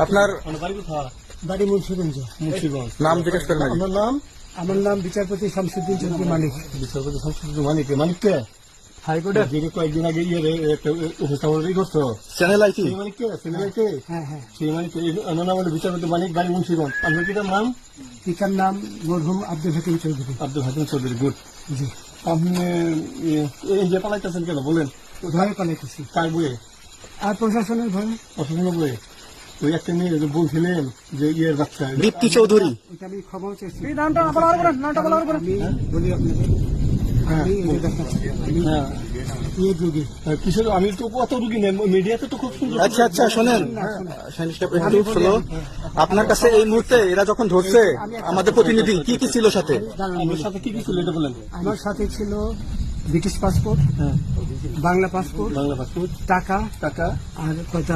আপনার বাড়ি মুন্সিগঞ্জ। নাম জিজ্ঞেস করেন আগে। আমার নাম বিচারপতি শামসুদ্দিন চৌধুরী মানিক। বিচারপতি শামসুদ্দিন মানিক। মানিককে হাইকোর্টের যিনি কয়েকদিন আগে একটা উপস্থাপন করছো চ্যানেল আইটি সেই মানিককে চ্যানেলকে হ্যাঁ সেই মানিককে আমার নাম হলো বিচারপতি মানিক, বাড়ি মুন্সিগঞ্জ। আপনার কি নাম? পিতার নাম মরহুম আব্দুল হাকিম চৌধুরী। আব্দুল হাকিম চৌধুরী। গুড। জি। আপনি এই যে পালাইতেছেন কেন বলেন? ভয়ে পালাইতেছি। কার বইয়ে? আর প্রশাসনের ভয়ে। অসুবিধা বইয়ে ওই একটা মেয়ে যে বলছিলেন যে ইয়ের বাচ্চা দীপ্তি চৌধুরী। এটা আমি খবর চেয়েছি। হ্যাঁ বলি আপনাদের আমি এই দেখাচ্ছি। আমি হ্যাঁ ইয়ে যোগী। কিসের? আমি তো কত রুগী নেই, মিডিয়াতে তো খুব সুন্দর। আচ্ছা শোনেন, একটু স্লো। আপনার কাছে এই মুহূর্তে এরা যখন ধরছে আমাদের প্রতিনিধি কি কি ছিল সাথে? আমার সাথে কি কি ছিল এটা বলেন। আমার সাথে ছিল ব্রিটিশ পাসপোর্ট, হ্যাঁ, বাংলা পাসপোর্ট, বাংলা পাসপোর্ট, টাকা টাকা, আর কয়টা